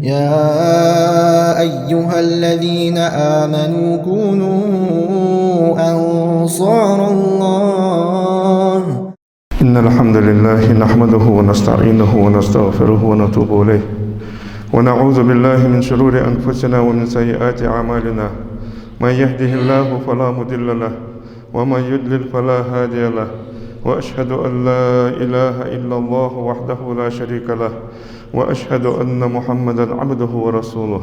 يا أيها الذين آمنوا كونوا أنصار الله. إن الحمد لله نحمده ونستعينه ونستغفره ونتوب إليه ونعوذ بالله من شرور أنفسنا ومن سيئات أعمالنا. من يهده الله فلا مضل له ومن يضلل فلا هادي له، وأشهد أن لا إله إلا الله وحده لا شريك له، وأشهد أن محمدا عبده ورسوله.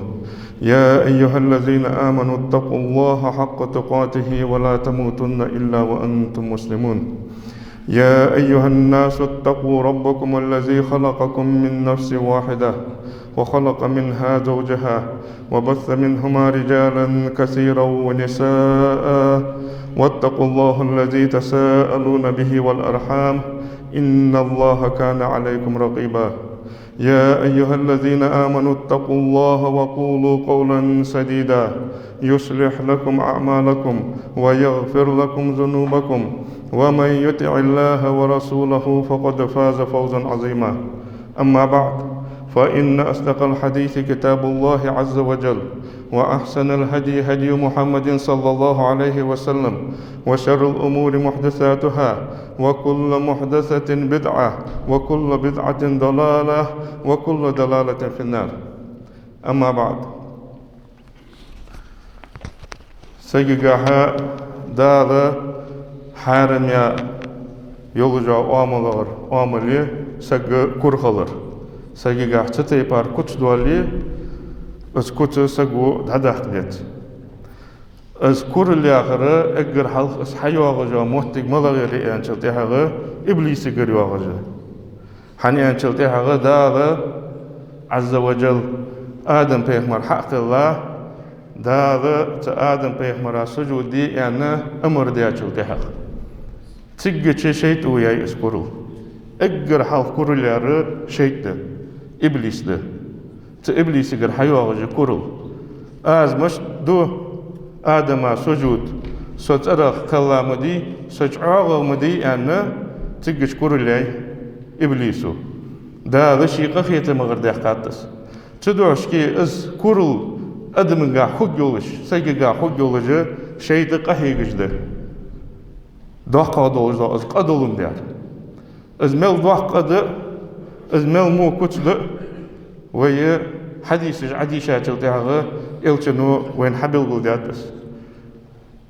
يا أيها الذين آمنوا اتقوا الله حق تقاته ولا تموتن إلا وأنتم مسلمون. يا أيها الناس اتقوا ربكم الذي خلقكم من نفس واحدة وخلق منها زوجها وبث منهما رجالا كثيرا ونساء، واتقوا الله الذي تساءلون به والأرحام إن الله كان عليكم رقيبا. يا أيها الذين آمنوا اتقوا الله وقولوا قولا سديدا يصلح لكم أعمالكم ويغفر لكم ذنوبكم، ومن يطع الله ورسوله فقد فاز فوزا عظيما. أما بعد، فإن أصدق الحديث كتاب الله عز وجل، وأحسن الهدي هدي محمد صلى الله عليه وسلم، وشر الأمور محدثاتها، وكل محدثة بدعة، وكل بدعة ضلالة، وكل ضلالة في النار. أما بعد، سيجاها دار حارم يا يولجا أمالر أمالي سج كرخلر سجيجا تتيبار كتش دولي أز كتش سجو دهدخلت أز كورل ياخرة أجر حلق أز حيواغجا موتك ملاغيري أنشلتي هذا إبليس جريواغجا حني أنشلتي هذا دار عز وجل آدم بيغمر حق الله دار آدم بيغمر سجودي يعني أمر دي أنشلتي هذا تيجي شيء وياي اسكورل أجر حلق كورل يارة شيء ده إبليس ده إبليس يقول حيوغج كورل آز مش دو آدم سجود سجرخ كلام دي سجعاغ مدي أنا تيجي كورل ياي إبليسو ده شيء قفيت مغردي قاتس تدوش كي إز كورل أدم جا خجولش سيجي جا خجولج شيء قهيجش ده دقادولج ده إز قدولم ديار إز مل دقاد إز مل مو كتل وهي حديث عديشات التاغة إلتنو وين حبل قلداتس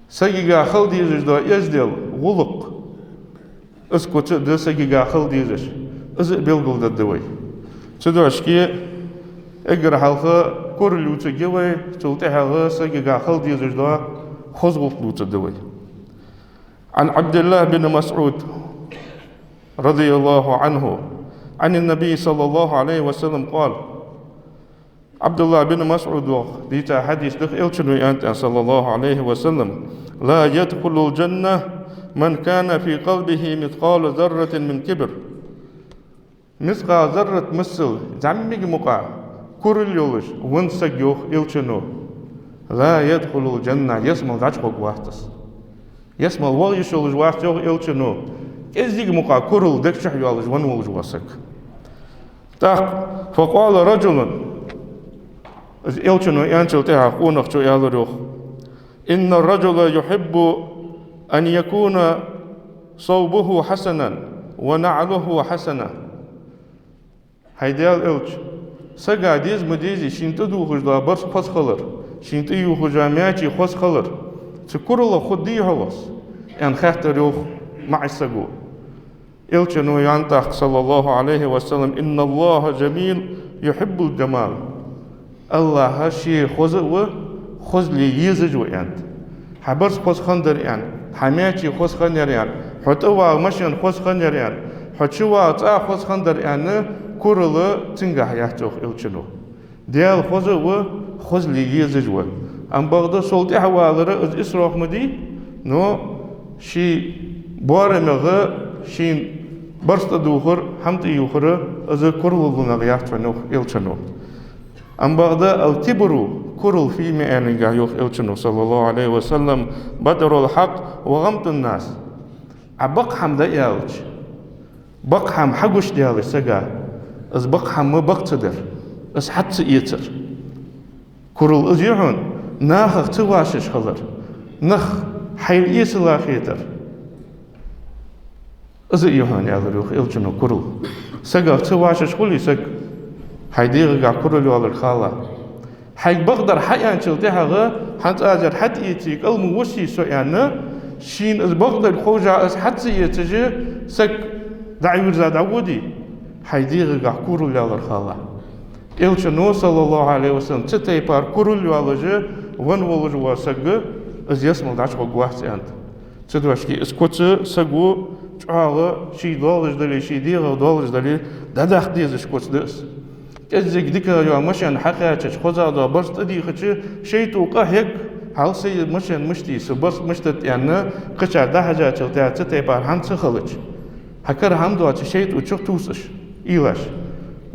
سيجا خلديزش دا يزدل غلق اسكت دا سيجا خلديزش إز بيلقل دا دوي تدوشكي اقر حلقة كورلو تجوي تلتاغة سيجا خلديزش دا خزغل دوي. عن عبد الله بن مسعود رضي الله عنه عن النبي صلى الله عليه وسلم قال: عبد الله بن مسعود ديتا حديث دخ إلشنو أنت صلى الله عليه وسلم: لا يدخل الجنة من كان في قلبه مثقال ذرة من كبر. مثقال ذرة مثل زمج مقع كورل يولش ونسج يوخ إلشنو لا يدخل الجنة يسمى ذاتشوك واحتس يسمى الوغيشولش واحتوغ إلشنو إزيج مقع كورل دكشح يولش ونولش واسك فقال رجل إلشنو ينشل تها قونك شو يالروخ: إن الرجل يحب أن يكون صوبه حسنا ونعله حسنا. هيدال إلش سجا ديز مديزي شينتدو خجدا برس خس خلر شينتيو خجامياتي خس خلر تكورل خدي هوس أن خاطر يوخ مع السجو. إلشنو ينتخ صلى الله عليه وسلم: إن الله جميل يحب الجمال. الله هالشيء خذ لي يزج ويانت حبرس خذ خندر يعني حماتي خذ خندر يعني حتوا مشين خذ خندر يعني حتشوا تا خذ خندر يعني كورل تنجح يحتوخ إلشنو ديال خذ لي يزج و أم بعد سلطة حوالره از إسراف مدي نو شي بارمغه شين برست دوخر حمد يوخر از كورل لنا يحتوخ إلشنو. أم بعد الكبر كورل في معنى يوخ إلشنو صلى الله عليه وسلم: بدر الحق وغمط الناس. أبق حمد يالش بق حم حقوش ديال سجا از بق حم بق تدر أس حتى يتر كرل أزيحون ناخ تواشش خلر نخ حيل إيسلا خيتر أزيحون يا ذروخ إلجنو كرل سقف تواشش خلي سق حيديغ كرل والر خالا حي بقدر حيان شلتها غا حت أجر حت يتيك الموشي سويانا شين از بقدر خوجا از حت يتجي سك دعيور زاد عودي حيديغ كرل والر خالا إلشنو صلى الله عليه وسلم تتي بار كرل والجه ون والجه وسق از يسمع دعش قوات أنت تدوشكي اسكوت سقو شعاغ شي دولج دلي شي ديغ دولج دلي ددخ ديز شكوت دس كزك ديكا يا مشان حقاتش خوزا دا برست دي خچ شي توقع هيك حال سي مشان مشتي سبس مشتت يعني قچا ده حاجه چلتا تتي بار هم تخلج حكر هم دو شي تو چخ توسش إيلاش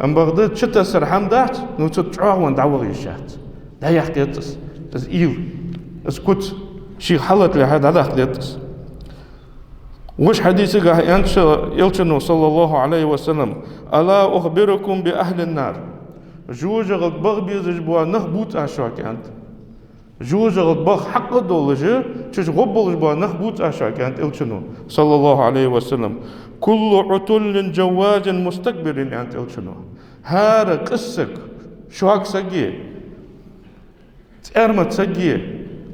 أم بغداد شتا سر هم دات نو تشعوان دعوة يشات ده يحكيتس تز إيل اسكت شي حلت لهذا هذا حكيتس وش حديثك ينشا يلشنو صلى الله عليه وسلم ألا أخبركم بأهل النار جوج غد بغ بيزج بوا نخبوت أشاك أنت جوج غد بغ حق دولجه تش غبلج بوا نخبوت أشاك أنت يلشنو صلى الله عليه وسلم كل عتل جواز مستكبر أنت يلشنو هذا قصك شواك سجي تأرمت سجي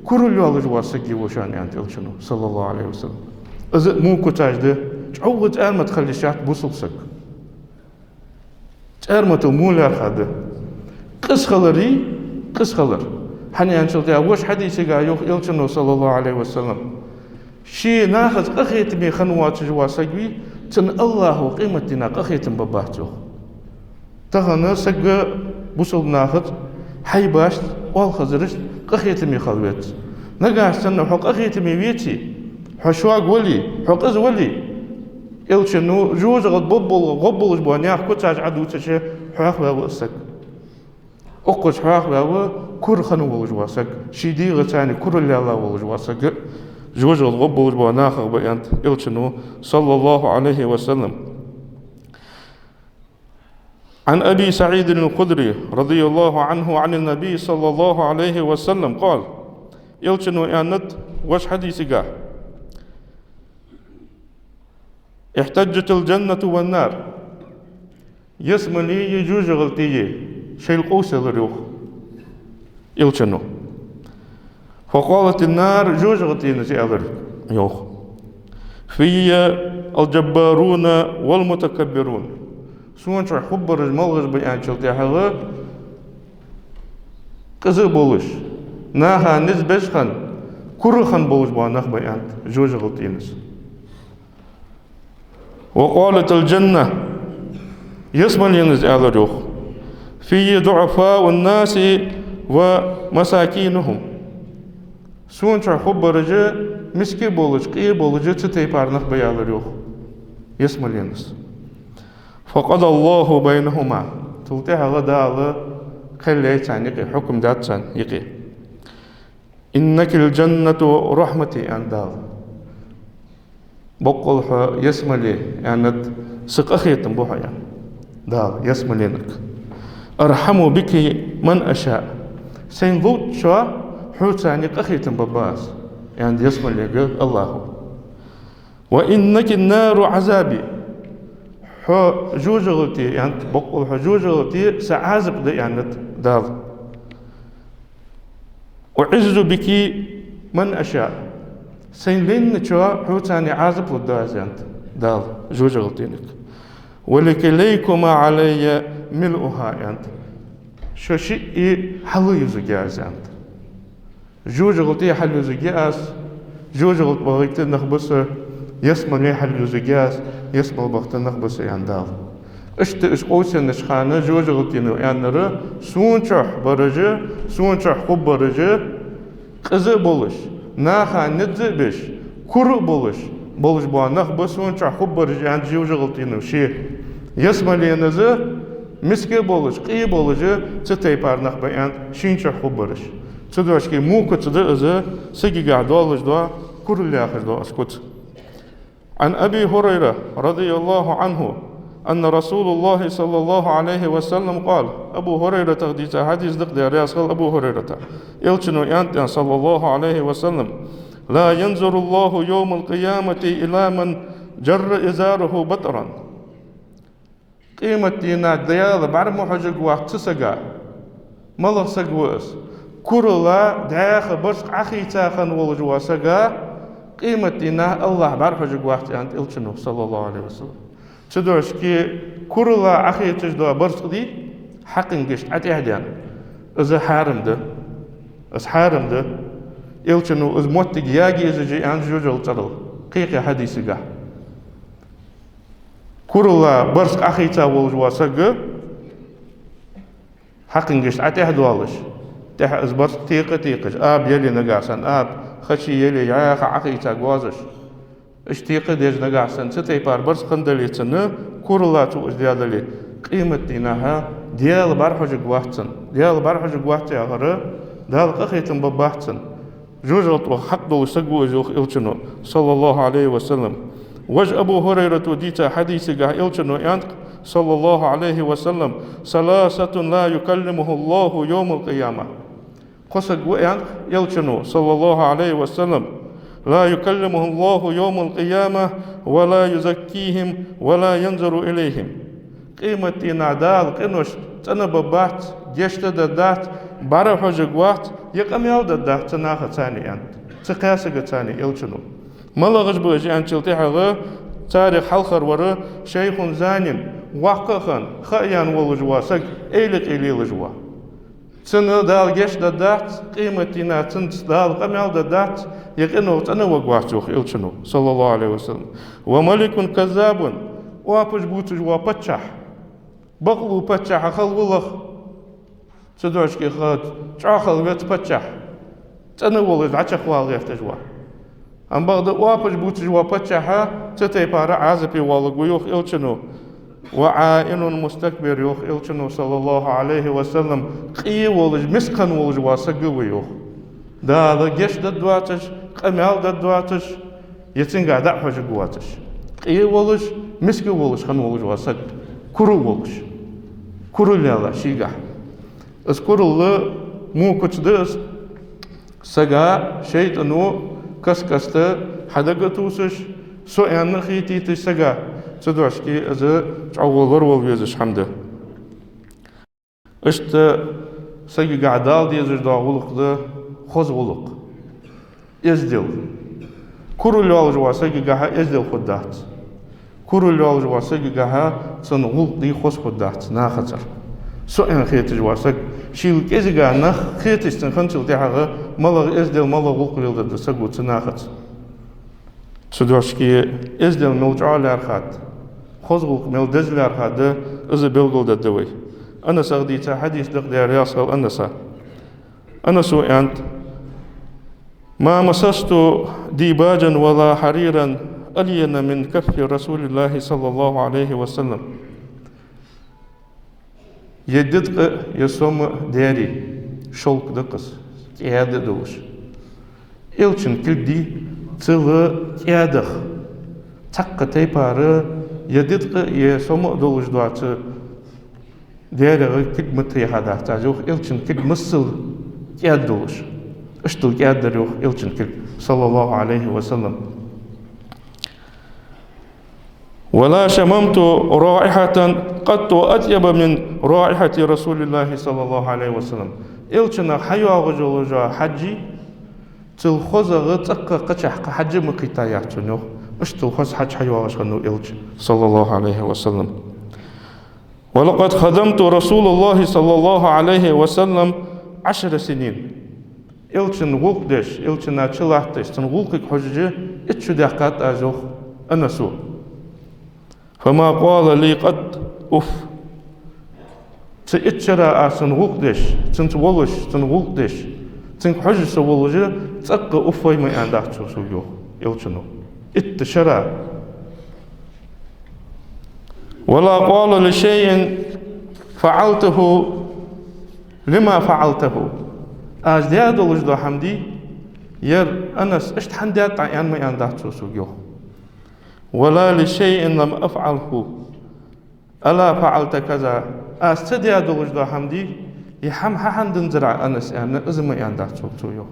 كل يوالج واسجي وشان أنت يلشنو صلى الله عليه وسلم إذا مو كتاج ده تعود أرمت خلي شات بوصل سك أرمت المولار هذا قص خلري قص خلر حني أنشلتها وش حديث جا يلشنو صلى الله عليه وسلم شيء ناخذ أخيت مي خنوات جوا سجي تن الله قيمتنا أخيت بباهتو تغنى سج بوصل ناخذ حي باش والخزرش أخيت مي خلوت نجاش تن حق أخيت مي ويتي حشواق ولي حقز ولي إلشنو جوز غد غبل جبانيا كتاج عدو تشي حاخ واسك أقش حاخ كر خنو وجواسك شيدي غتاني كر اللي الله وجواسك جوز غد غبل جبانيا خ بيانت إلشنو صلى الله عليه وسلم عن أبي سعيد الخدري رضي الله عنه عن النبي صلى الله عليه وسلم قال إلشنو يانت وش حديثك احتجت الجنة والنار يسمى لي يجوز غلطية شيء القوس الروح يلشنو فقالت النار جوز غلطية نسي أذر يوخ في الجبارون والمتكبرون سوان شو حبر الملغز بيان شلتي حغا قزر بولش ناها نزبش خان كر خان بولش بانخ بيان جوز غلطية نسي وقالت الجنة يسمى لينز أذروخ في ضعفاء الناس ومساكينهم سون شو حب رجع مسكي بولج قي بولج تتي بارنخ بيالروخ يسمى لينز فقضى الله بينهما تلتها غدا خلي تاني حكم ذات يقي إنك الجنة رحمتي أندال بقول يسمى لي يعني سق أخيتم بوحا يعني دال يسمى لينك أرحم بك من أشاء سين ذوت شو حوتاني أخيتم بباس يعني يسمى لي الله وإنك النار عذابي حو جوجلتي يعني بقول حو جوجلتي سعازب يعني دال أعز بك من أشاء سين لين شو حوتاني عازب للدواز أنت دال جوج غلطينك ولكليكما علي ملؤها أنت شو شيء حلو يزجاز أنت جوج غلطي حلو يزجاز جوج غلط بغيت نخبص يسمى لي حلو يزجاز يسمى بغيت نخبص دال إيش قوس النشخانة جوج غلطينو يعني سون شح برجة سون شح خب برجة قزء بولش ناخا ندزبش كر بولش بوانخ بسون شح خب برجة عند جوج غلطينو شيء يسمى لي نزه مسكي بولش قي بولجة تتي بارنخ بيان شين شح خب برج تدوش كي مو كتده إذا سجى قعدولش دوا كر اللي آخر دوا أسكت عن أبي هريرة رضي الله عنه أن رسول الله صلى الله عليه وسلم قال أبو هريرة ديتا حديث دق دير ياسخل أبو هريرة إلشنو يانتين صلى الله عليه وسلم لا ينظر الله يوم القيامة إلى من جر إزاره بطرا قيمة دينا ديال بعرمو حجق واحد تسقى ملغ سقوس كرلا داخ برسق أخي تاخن والجوا سقى قيمة دينا الله بعرف حجق واحد يانت إلشنو صلى الله عليه وسلم تدوش كي كرلا أخي تجدوا برسق دي حقن قشت عتيهديان إذا حارم ده إذا حارم ده إلشنو إذا موت ياجي إذا جي عن جوجل ترل قيقي حديثي قا كرلا برسق أخي تاول جوا سقى حقن قشت عتيهدوالش تح إذا برسق تيقج آب يلي نقاسن آب خشي يلي ياخ أخي تاقوازش اشتيق ديج نقاسن ستي بار برسق قندلي تنه كرلا تو إجدادلي قيمة دينها ديال بارحوج قواتن ديال بارحوج قواتي أغرى دال قخيتن بباحتن جوجلت وحق دو سقو إجوخ إلشنو صلى الله عليه وسلم وج أبو هريرة ديتا حديثي قاه إلشنو يانق صلى الله عليه وسلم ثلاثة لا يكلمه الله يوم القيامة قصق ويانق إلشنو صلى الله عليه وسلم لا يكلمه الله يوم القيامة ولا يزكيهم ولا ينظر إليهم قيمة نادال قنوش تنببات جشت دات بارا حجق وقت يقام يالد دات تناخ تاني أنت تقاسق تاني إلشنو ملغج بوجي أن تلتحغ تاريخ حلخر ورا شيخ زانين وقخن خيان والجواسق إيلق إلي الجوا تنو دال جشت دات قيمة نا تنت دال قام يالد دات يقنو تنوق وقتوخ إلشنو صلى الله عليه وسلم وملك كذاب وابج بوتج وابتشح بقلو بتشح خل ولخ تدوش كي خد شاخل بيت بتشح تنول عشق والغيف تجوا أم بعد وابج بوتج وابتشح تتي بارا عازبي والغ ويوخ إلشنو وعائن مستكبر يوخ إلشنو صلى الله عليه وسلم قي ولج مسكن ولج واسق ويوخ دا جيش ددواتش قمال ددواتش يتنقع دع حج قواتش قي ولج مسك ولج خن ولج واسق كرو ولج كرو لا شيغا اس كرو مو كتدس سغا شيطانو كسكست حدقتوسش سو ان خيتي تسغا تدوشكي از تعولر ولبيزش حمده اشت سغي قعدال دي زج داغلق ده خوز ولق ازدل كرو لولج واسغي قها ازدل خدات كرو لولج واسغي قها سن ولق دي خوز خدات ناخطر سو ان خيت جواسك شيل كيزغا نخ خيت استنخنتل تاعها ملغ ازدل ملغ ولق لد سغو تناخت تدوشكي ازدل ملجع لارخات خوز ولق مل دزلار هذا از بلغل ددوي أنا سأغديت حديث دق دير ياسخل أنا أنت ما مسست ديباجا ولا حريرا ألين من كف رسول الله صلى الله عليه وسلم يددق يسوم ديري شولك دقس كيادة دوش إلشن كل دي تغ كيادخ تق تيبار يددق يسوم دوش دوات ديرغ كد متري هذا تاجوخ إلشن كد مسل كيادوش اشتل كيادروخ إلشن كد صلى الله عليه وسلم ولا شممت رائحة قط أطيب من رائحة رسول الله صلى الله عليه وسلم إلشن حيوا غجولجا حجي تل خوزغ تقى قشح حجي مقيتايات نو اشتل خوز حج حيوا غجولجا إلش صلى الله عليه وسلم ولقد خدمت رسول الله صلى الله عليه وسلم 10 سنين إلشن وقدش إلشن أتشلحتش تن وقك حجي اتشو دقات أجوخ أنسو فما قال لي قد أف تأتشرا أسن وقدش تن تولش تن وقدش تن حجي سولجي تأقى أفاي ما يندحتشو سويو إلشنو اتشرا ولا قال لشيء فعلته لما فعلته أجداد الوجد حمدي ير أنس اشت حندات عيان ما يندحت سوسوجو ولا لشيء لم أفعله ألا فعلت كذا أستدعى دولج دا حمدي يحم حندن زرع أنس يعني إزم يندع تشويو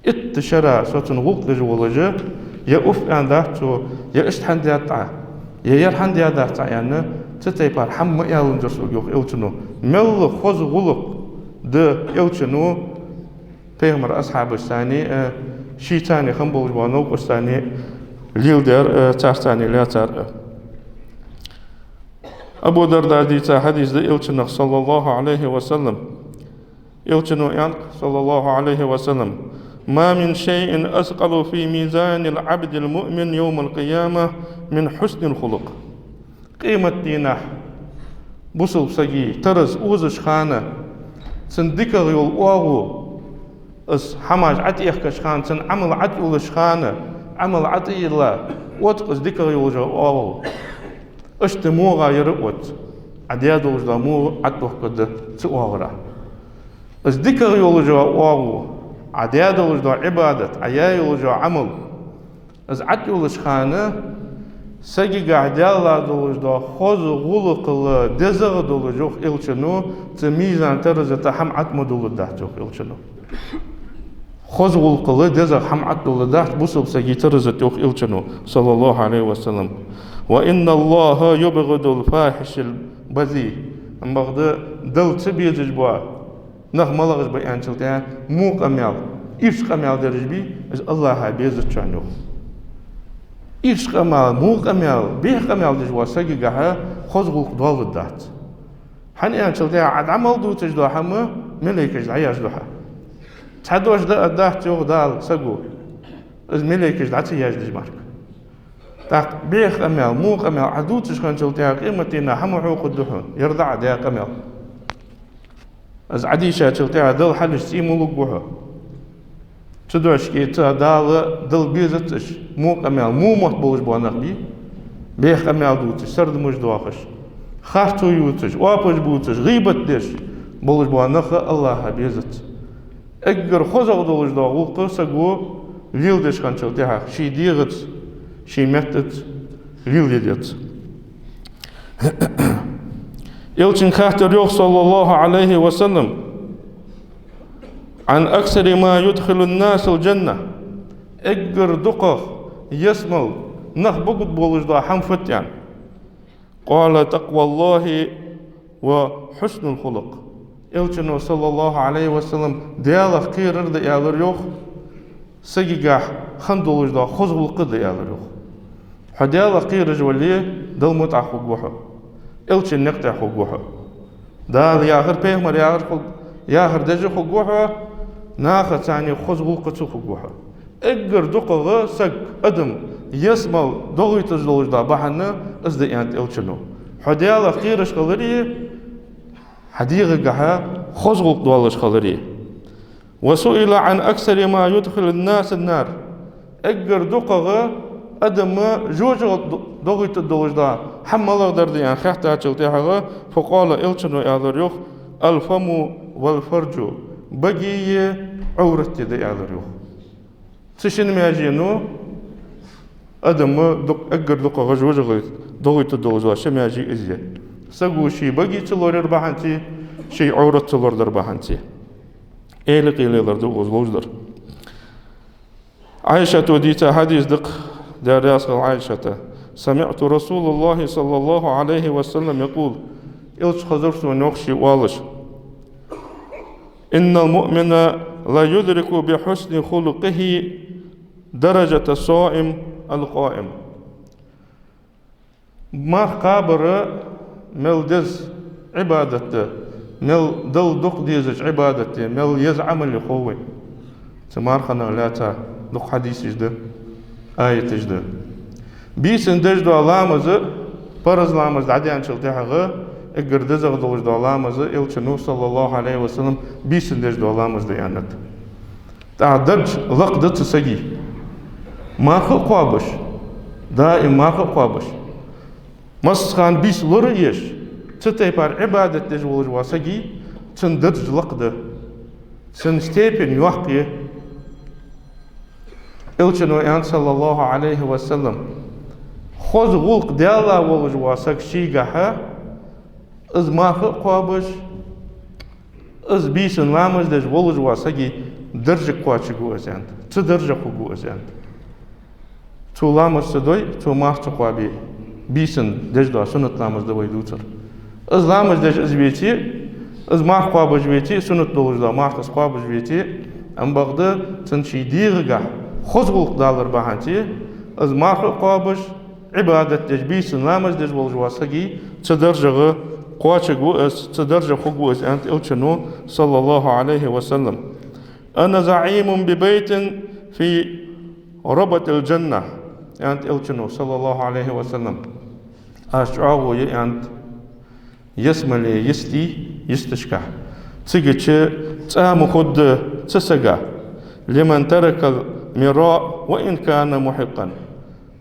اتشرا صوتن غوق لجولجة يأف يندع تشو يأشت حندي أتع يير حندي أتع يعني تتيبار حم يالن جرسو يوخ إلتنو مل خوز غلق ده إلتنو بيغمر أصحاب الثاني شيطاني خنبوج بانوق الثاني ليلدر تارتاني لا تار أبو درداء ديتا حديث ده إلتنو صلى الله عليه وسلم إلتنو ينق صلى الله عليه وسلم ما من شيء أثقل في ميزان العبد المؤمن يوم القيامة من حسن الخلق قيمة دينه بوصل سجي ترز أوزش خانة سندكر يول أوغو اس حماج عتي يخكش خان سن عمل عتي ولش خانة عمل عتي الله واتقز دكر يول جو أوغو اشتموغا يرقوت عدياد وجدا مو عتوه كده تأوغرا اس دكر يول جو أوغو عدياد وجدا عبادة عياي وجدا عمل اس عتي ولش خانة سجي قاعديالا دولجدا خوز غلق دزغ دولجوخ إلشنو تميزان ترزة حم عتم دولجدا جوخ إلشنو خوز غلق دزغ حم عتم دولجدا بوصل سجي ترزة جوخ إلشنو صلى الله عليه وسلم وإن الله يبغض الفاحش البذيء أمبغد دل تبيجج بوا نخ ملغج بيان شلتها مو قميال إفش قميال درجبي الله بيزت شانو إيش قمال مو قمال بيه قمال دجوا سجى جها خذوا ضال الدات حني أنا شلتها عد عمل دو تجدوا حما ملك جدعياش دوها تحدوش الدات جو دال سجوا الملك جدعتي ياش دجمارك تاق بيه قمال مو قمال عدو تشخن شلتها قيمتنا حما حقوق الدهون يرضع ده قمال از عديشة شلتها دل حلش سيمو لقبوها تدوش كي تدال دل بيزتش مو قمال مو محبوش بوانقبي بيه قمال دوتش سرد مش دواخش خارتو يوتش وابش بوتش غيبت دش بولش بوانق الله بيزت اگر خوزق دولش دواغو قصقو ليل دش خانشل تيها شي ديغت شي متت ليل ديت يلچن خاطر يوخ صلى الله عليه وسلم عن أكثر ما يدخل الناس الجنة اجر دقه يسمل نخ بقد بولجدا حنفتيان قال تقوى الله وحسن الخلق إلشنو صلى الله عليه وسلم ديالا خير رد يالر يوخ سجيجا خندولجدا خزغ القد يالر يوخ حديالا خير جوليه دل متع خوجوها إلشن نقطع خوجوها دال ياخر بيهمر ياخر دجي خوجوها ناخذ ثاني خزغو قصو خوجوها اجر دقه سق ادم يسمل دغيت الزلوجدا بحنا ازد انت الشنو حديالا خيرش خلري حديغه جها خزغو دولش خلري وسئل عن اكثر ما يدخل الناس النار اجر دقه ادم جوج دغيت الزلوجدا حمل درد يعني خحتا تشلتها فقال الشنو يا الفم والفرج بقي عورتي دي يالريو تشين ماجينو ادم اقر دق غجوج دوغيت الدوزوا شماجي ازي سقو شي بقي تلور ربحانتي شي عورت تلور دربحانتي ايلي قيليلر دوغوز لوجدر عائشة وديتا حديث دق دارياس عائشة سمعت رسول الله صلى الله عليه وسلم يقول إلش خزرت ونوخشي والش إن المؤمن لا يدرك بحسن خلقه درجة الصائم القائم ما قابر مل دز عبادته مل دل دق ديزج عبادته مل يزعم اللي خوي تمار خنا لا تا دق حديث جده آية جده بيسن دجدو علامز فرز لامز عديان شلتها اگر دزغ دوش دولامز إلشنو صلى الله عليه وسلم بيسن دج دولامز ديانت تعدج لقدت سجي ما خقابش دائم ما خقابش مسخان بيس لريش تتيبار عبادة دج ولج واسجي تندج لقده سنستيبن يوحقي إلشنو يان صلى الله عليه وسلم خذ غلق ديالا ولج واسك شيغها از ماخ قابش از بيسن لامز دج ولج واسجي درجة قواتش جوزاند تدرجة جوزاند تو لامز تدوي تو ماخ قابي بيسن دج دا سنت لامز دوي دوتر از لامز دج از بيتي از ماخ قابش بيتي سنت دولج دا ماخ قابش بيتي ام بغدا تنشي ديرغا خزغل دالر بهانتي از ماخ قابش عبادة دج بيسن لامز دج ولج واسجي تدرجة قواتش تدرجة خجوز أنت إلشنو صلى الله عليه وسلم أنا زعيم ببيت في ربط الجنة أنت إلشنو صلى الله عليه وسلم أشعو أنت يسملي يستي يستشكى تيجي تام خد تسجى لمن ترك المراء وإن كان محقا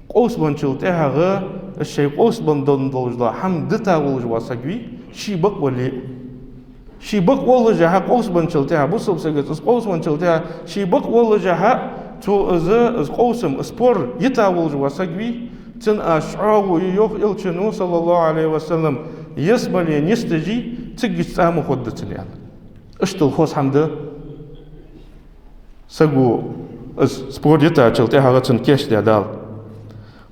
قوس بنشلتها غا الشيء قوس بندون دولجلا حمدتا ولج واسقوي شي بق ولي شي بق ولجها قوس بنشلتها بوسب سجت قوس بنشلتها شي بق ولجها تو از قوسم اسبور يتا ولج واسقوي تن اشعو يوخ الشنو صلى الله عليه وسلم يسبل يستجي تجي سام خدتن يعني اشتل خوس حمد سجو سبور يتا شلتها غتن كيش دال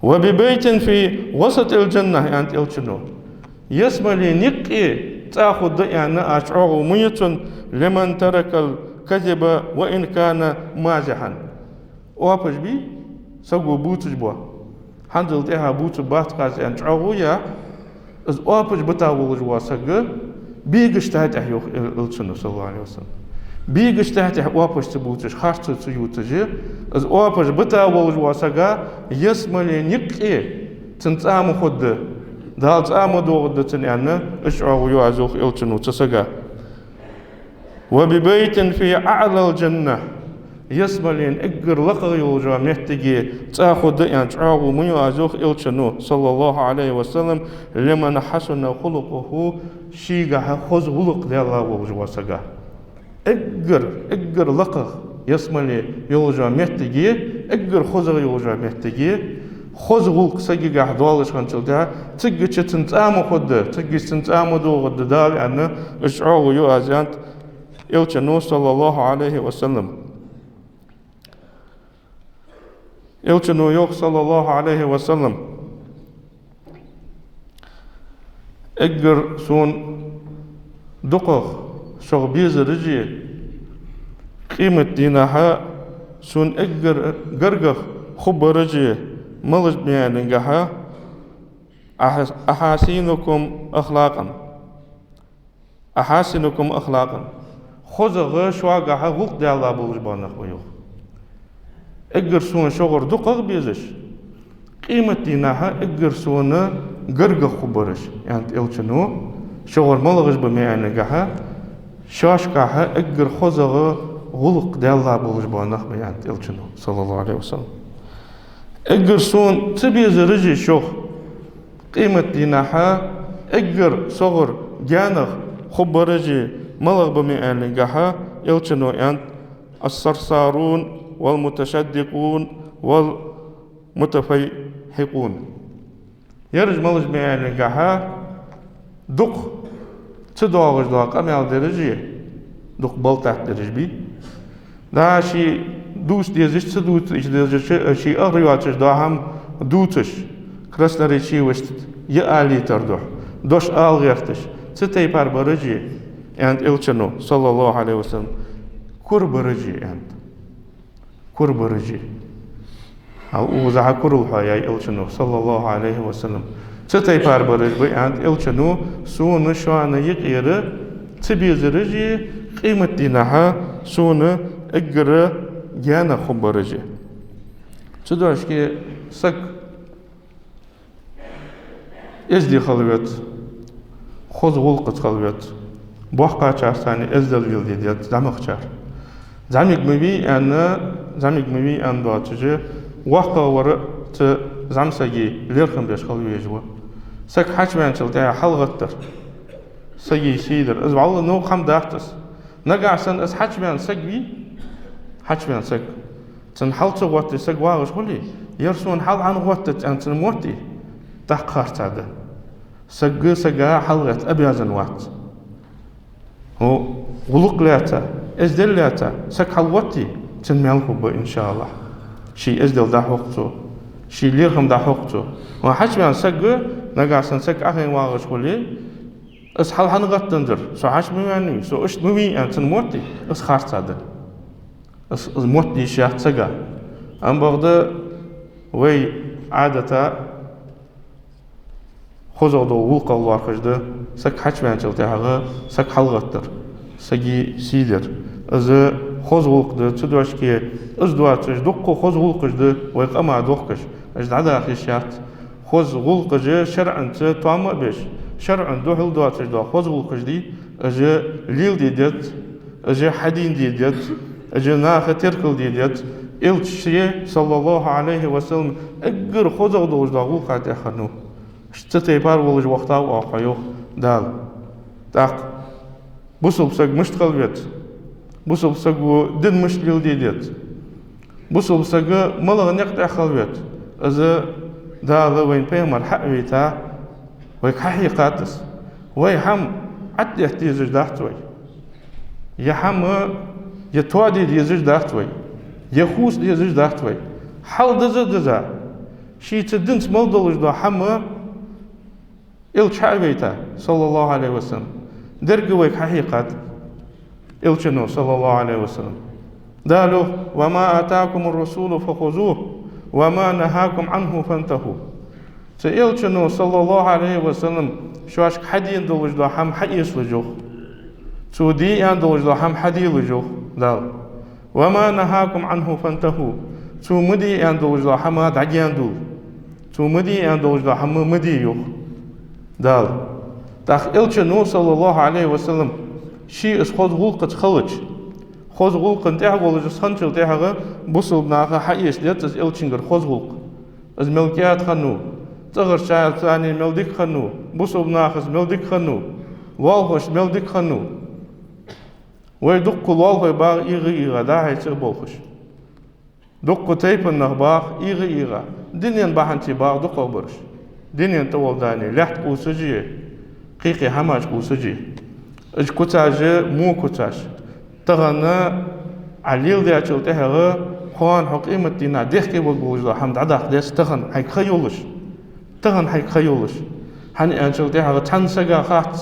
وببيت في وسط الجنة يعني إلشنو يسمى نقي تأخذ يعني أشعر ميت لمن ترك الكذب وإن كان مازحا وابش بي سقو بوتج بوا حندل تها بوتج بات قاس يعني شعوية از وابش بتاول جوا سقو بيجش تحت يوخ إلشنو صلى الله عليه وسلم بيجش تحت وابش تبوتش خارج تيوتجي از وابش بتاول جوا سقا يسمى نقي تنتام خد دال تام دور يعني اشعر يعزوخ إلشنو تسقا وببيت في أعلى الجنة يسملين اقر لقر يوجا محتاجي تاخذ يعني تعاو من يعزوخ إلشنو صلى الله عليه وسلم لمن حسن خلقه شيغا خذ خلق دي الله وجوا سقا اقر لقر يسملي يوجا محتاجي اقر خذ يوجا محتاجي خذ خلق سقيغا دوالش كنتلدا تجي تنتام خد تجي تنتام دو غد دال يعني اشعو يعزانت إلشنو صلى الله عليه وسلم إلشنو يوخ صلى الله عليه وسلم اقر سون دقق شغبيز رجي قيمة دينها سون اقر قرقخ خب رجي ملج بياننجها أحاسينكم أخلاقا أحاسنكم أخلاقا خذ شواقها غلق دي الله بوجبانك ويوخ اقر سون شغر دقق بيزش قيمة دينها اقر سون قرق خبرش يعني إلشنو شغر ملغش بمعنقها شاشكها اقر خذ غلق دي الله بوجبانك يعني إلشنو صلى الله عليه وسلم اقر سون تبيز رجي شوخ قيمة دينها اقر صغر جانخ خبرجي ملغ بمعنقها إلشنو يعني الصرصارون والمتشدقون والمتفيحقون يرج ملج بمعنقها دق تدوغج دواق أميال درجي دق بلتح درج بي دا شي دوس ديزش تدوت إيش درجة شي أغريواتش دا هم دوتش كرسلري شي وشت يألي تردوح دوش آل غيرتش تتاي بار برجي يعني إلشنو صلى الله عليه وسلم كور برجي يعني كور برجي أو وزع كور الحياة إلشنو صلى الله عليه وسلم تتاي بار برجي يعني إلشنو سون شوان يقير تبيز رجي قيمة دينها سون اقر جانا خبرجي تدوش كي سك ازدي خلوت خوز غلقت خلوت بوحقا چارساني ازدل ويل ديديت زمق چار زمق مبي ان دواتجي وحقا ور ت زمساجي ليرخم بيش خلوي جوا سك حاج بيان چلتها حلغتر سجي سيدر از والله نو خم داختس نقع سن از حاج بيان سك بي حاج بيان سك تن حلت وقت سك واغش خلي يرسون حل عن وقت ان تن موتي تحقار تعده سجا حلقت أبيازن وات هو غلق لاتا ازدل لاتا سك حلوتي تنميالكم إن شاء الله شي ازدل دا حقتو شي ليرهم دا حقتو وحش بيان سجا نقاسن سك أخين واغش ولي اس حل حنغت تندر سو حش بياني سو اشت بياني أنت موتي اس خارت هذا اس موتي شاحت سجا أم بغدا وي عادة خزودو وقال واقجده سك حش بيان شلتها سك حلغتر سجي سيدر از خوز وقده تدوش كي از دواتش دقو خوز وقجده ويقما دوقش اجد عدا اخي شات خوز وقجه شرعا توما بيش شرعا دوحل دواتش دو خوز وقجدي اجي ليل ديدت اجي حدين ديدت اجي ناخ تركل ديدت الشيء صلى الله عليه وسلم اجر خوز وقجده وقات اخنو اشتتي بار ولج وقتا واقعيو دال تاق بوصل سق مشتغل بيت بوصل سق دين مشتغل ديدت بوصل سق ملغ نقطع خلبيت إذا دال وين بيمر حق بيتا ويك حقيقاتس وي هم عد يحتيج داحتوي يحم يتوادي ديزج داحتوي يخوس ديزج داحتوي حال دزا شي تدنس ملدلج دا حم إلش بيتا صلى الله عليه وسلم درجوك حقيقة إلشنو صلى الله عليه وسلم دالو وما آتاكم الرسول فخذوه وما نهاكم عنه فانتهوا سإلشنو صلى الله عليه وسلم شواش حدين دولج دو حم حيس لجوه سودي أن دولج دو حم حدي لجوه دال وما نهاكم عنه فانتهوا سو مدي أن دولج دو حم دعيان دول سو مدي أن دولج دو حم مدي يوه دال تاخ إلشنو صلى الله عليه وسلم شيء اس خود غلقت خلج خود غلق انتها ولج سنشل تها بوصل ناخا حيش ديت اس إلشنجر خود غلق از ملكيات خنو تغر شايل ثاني ملدك خنو بوصل ناخس ملدك خنو والهوش ملدك خنو ويدق والهو باغ إيغا دا هاي تغبولخش دق تيبن نخباغ إيغا دنيان باحنتي باغ دق برش دنيان تول داني لحت قوسجي قيقي هماج قوسجي اج كتاج مو كتاج تغنى عليل دي اچل تهغه خوان حقيمة دينا ديخكي بقوج دا حمد عدا خديس تغن حيك خيولش هاني اچل تهغه تنسغا خات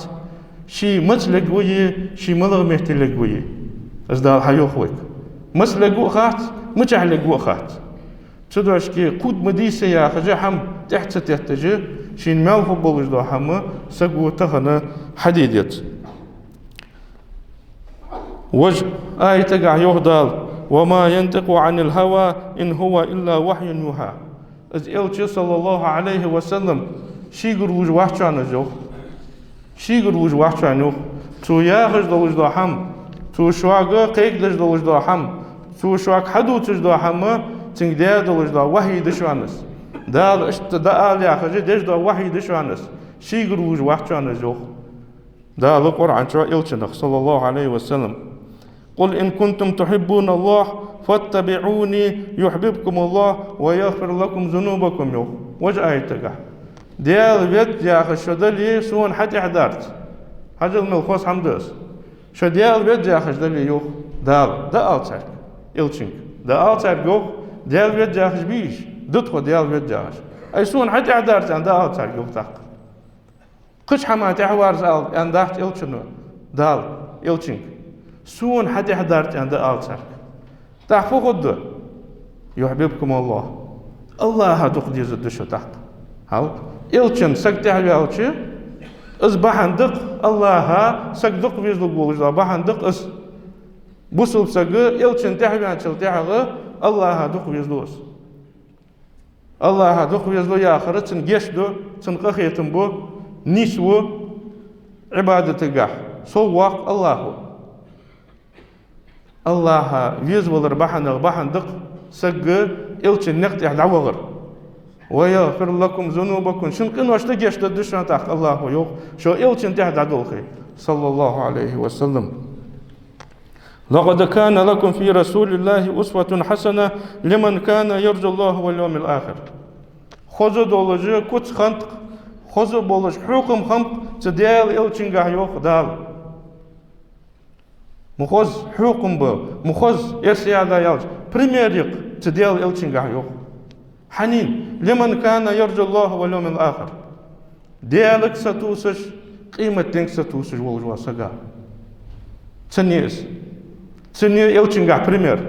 شي متلقوي شي ملغ مهتلقوي از دا حيو خويك مسلقو خات مجعلقو خات تدوش كي قود مديسة يا خجا حم تحت تحتجي شين مالفو بقوج دا حم سقو تغنى حديديت وجه آية تقع يهدال وما ينطق عن الهوى إن هو إلا وحي يوحى إذ إلتي صلى الله عليه وسلم شيقر وجه وحشان جو شيقر وجه وحشان تو ياخج دولج دا حم تو شواق قيق دج دولج دا حم تو شواق حدو تج دا حم تنگ دا دولج دا وحي دشوانس دا اشت دا آل ياخج دج دا وحي دشوانس شيقر وجه وحشان جو دا القرآن شو إلتي صلى الله عليه وسلم قل إن كنتم تحبون الله فاتبعوني يحببكم الله ويغفر لكم ذنوبكم يو وجه آية تقع ديال بيت يا أخي شدلي سون حتى حدارت حاجة من الخوص حمدوس شو ديال بيت يا أخي شدلي يو دال دا آلتاك إلتشنك دا آلتاك يو ديال بيت يا أخي بيش دتخو ديال بيت يا أخي أي سون حتى حدارت عن دا آلتاك يو تاق قش حماتي حوارز آل عن داحت إلتشنو دال إلتشنك سون حتى حضرت عند آلتك تحفو خد يحببكم الله الله تقدي زد شو تحت هاو إلشن سكتي حلو ألشي إز بحندق الله سكدق بيزلق بولجلا بحندق إز بوصل سك إلشن تحبي عن شل تحغ الله دق بيزلوس الله دق بيزلو يا آخر تنجش دو تنقخيتم بو نسو عبادة جح صواق الله الله يزول بحندق سق إلشن نقطع دعوغر ويغفر لكم ذنوبكم شنقن واشتجيش تدشان تحت الله يوق شو إلشن تحت عدوخي صلى الله عليه وسلم لقد كان لكم في رسول الله أسوة حسنة لمن كان يرجو الله واليوم الآخر خذوا دولجي كت خنط Xozu boluş hukum ham çdel elçingah yok dal. Muhoz hukum bu. Muhoz ersiyada yalç. Primerik çdel elçingah yok. Hanin liman kana yarjullah ve yawmil ahir. Dialik satusış kıymetli satusış oljuwa saga. Çniz. Çni elçingah primer.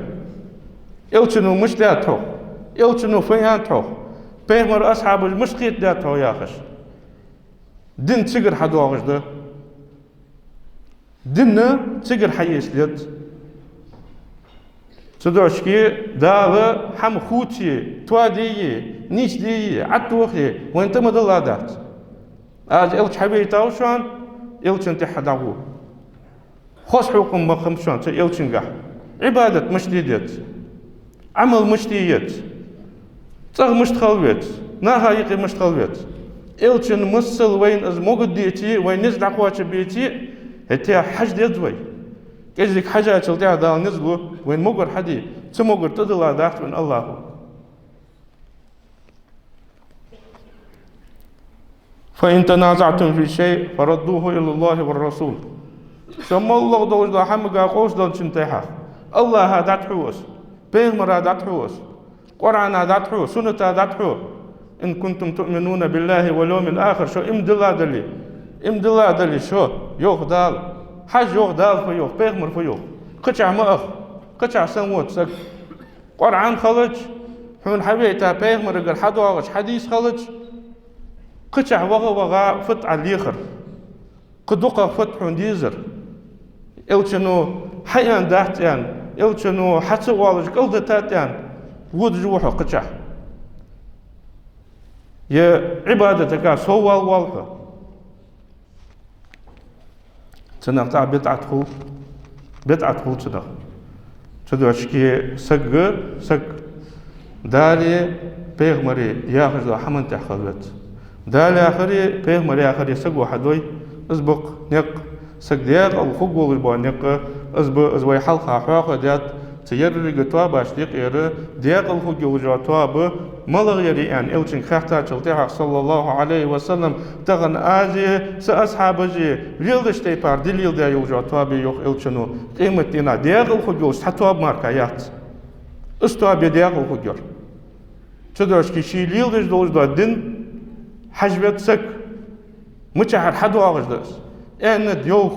Elçinu müştato. Elçinu fayanto. Peygamber ashabı müşkit da to yaxış. Din çigir hadog'ijdi. Dinni çigir hayeslet. Çdoşki dağı ham huti, tuadiyi, nişdiyi, attuhi, ve ente madalladat. Az elç habeytav şu an, elçin tehadavu. Hoş hukum bakım şu an, elçin gah. İbadet müştidet. Amel müştiyet. Çağ müşthalvet. Nahayıqi müşthalvet. Elçin mısıl veyn az mogudiyeti ve nizda kuvaçı biyeti hetiya hac dedvay. Gezdik haca açıldı ya dal nizlu ve mogur hadi tmogur tadla daht min Allahu. Fa in tanaza'tum fi shay faradduhu ila Allah ve Rasul. Şamma Allah dawjda hamga qosdan çintaha. Allah dathuus. Peygamber dathuus. Kur'an dathuus, sünnet dathuus. إن كنتم تؤمنون بالله واليوم الآخر شو إمدلا دلي شو يوخ دال حج يوخ دال فيوخ بيغمر فيوخ قطع مأخ قطع سنوات سك قرآن خلج حون حبيتا بيغمر قل حدواغش حديث خلج قطع وغا فت على اليخر قدوقا فت حون ديزر إلشنو حيان داحتيان إلشنو حتى والج قلدتاتيان ود جوحو قطع يا عبادتك سوال والها تنقطع بدعة خو تدو أشكي سق دالي بيغمري ياخذ حمن تحخلت دالي آخري بيغمري آخري سق وحدوي أسبق نق سق دياق أو خق والبوا نق أزبوي حلقة حواقة ديات تيررق توابا اشتيق يرى دياق الخوج وجوا توابا ملغ يري يعني إلشن خاحتا تلتيها صلى الله عليه وسلم تغن آجي سأصحاب جي ريلدش تيبار دليل ديا يوجوا توابا يوخ إلشنو قيمة دينا دياق الخوج وستواب ماركايات استواب دياق الخوج تدرش كي شي ريلدش دوجدا دين حجبت سك متشعر حدو آغجدس يعني ديوخ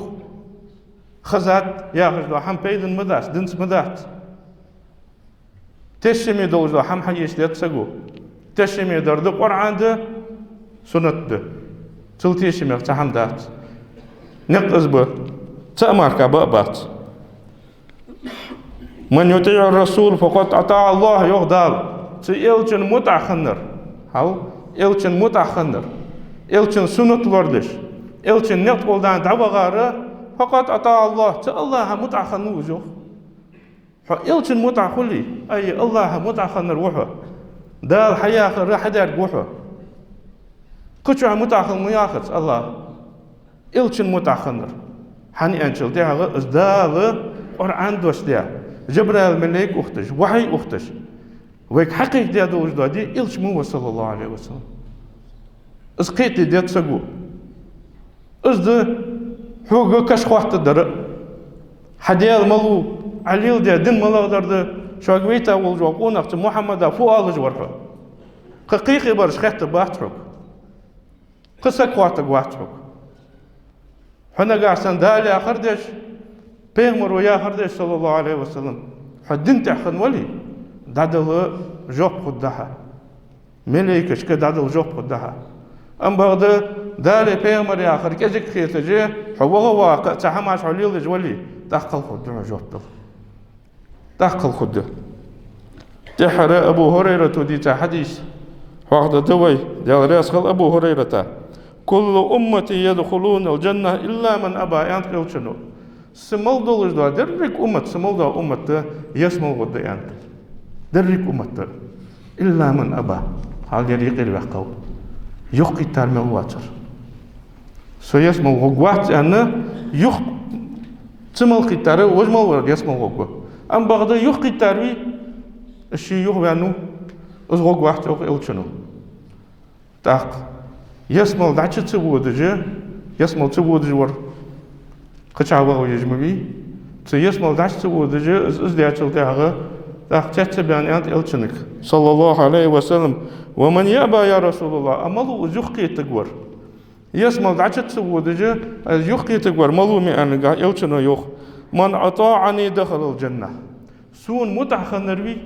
خزات ياخذ هم بيدن مداس دنس مدات تشمي دوزو هم حيش لتسقو تشمي درد قرآن ده سنة ده تلتيشمي تهم دات نقص به تأمر كبابات من يطيع الرسول فقد أطاع الله يغدال تيلشن متأخنر هاو إلشن متأخنر إلشن سنة وردش إلشن نقول دان دعوة فقط أطاع الله الله متأخن وجوه إلشن متأخلي أي الله متأخن روحه دال حياة راح دار روحه كتشع متأخن مياخذ الله إلشن متأخن حني أنشل ده إزدال قرآن دوش ده جبريل ملك أختش وحي أختش ويك حقيقة ده دوش ده دي إلش مو صلى الله عليه وسلم إسقيت ده تسقو إزده حوغو كش خوات در حديال ملو عليل ده دين ملغدر ده شاگويتا ولجو قونق محمد فوال جورها قيقي برش خيت باترك قصة خوات قواترك حنا قاعسان دالي آخردش بيغمر ويا خردش صلى الله عليه وسلم حدين تحخن ولي دادل جوب خدها مليكش كدادل جوب خدها أم بعد دالي بيغمر يا آخر كذك خيتجي هو تحماش عليل جولي دخل خده جوبته دخل خده تحر أبو هريرة دي حديث وقت دوي ديال راسخل أبو هريرة كل أمتي يدخلون الجنة إلا من أبى ينتقل شنو سمال دولج دا درك سمال دا أمت يسمال غد ينت درك أمت إلا من أبى هل يريق الوقت يقي ترمي واتر سيسمى وقوات أنا يخ تمل قتارة وجمل ورد يسمى وقوة أم بعد يخ قتاري الشيء يخ بأنه أز وقوات يخ إلشنو تاق يسمل دعش تسودج يسمل تسودج ور قشعوا يجمبي يسمل دعش تسودج ازديات الدعاء تحت بيان أنت إلشنك صلى الله عليه وسلم ومن يأبى يا رسول الله أملو زخي تقور يسمل دعش تسودج يخي تقور ملو مئن إلشنو يخ من أطاعني دخل الجنة سون متعخ النروي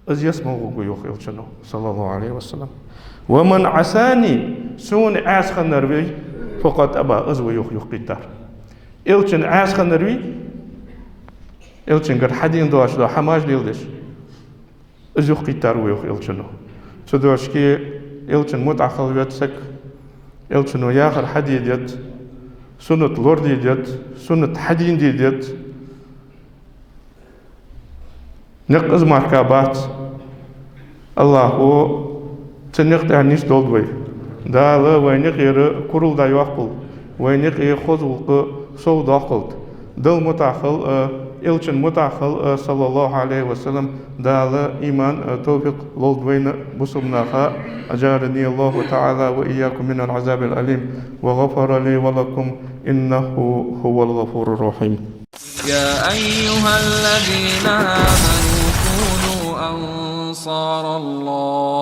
از يسمل يخ إلشنو صلى الله عليه وسلم ومن عساني سون عاسخ النروي فقط أبا أزو يخ قدار إلشن عاسخ النروي إلشن قد حدين دواش دو حماج ليلدش أزو قدار ويخ إلشنو تدوش كي إلشن متعخل بيتسك إلشن وياخر حديد يد سنة لورد يد سنة حدين يد نقز مركبات الله هو تنقط عنيش دولدوي دالا وينق يرى كورل دا يوقل وينق يخوزوق سو داقلت دل متعخل إلشن متعخل صلى الله عليه وسلم دالا إيمان توفيق لولدوين بصبناها أجارني الله تعالى وإياكم من العذاب الأليم وغفر لي ولكم إنه هو الغفور الرحيم. يا أيها الذين آمنوا كونوا أنصار الله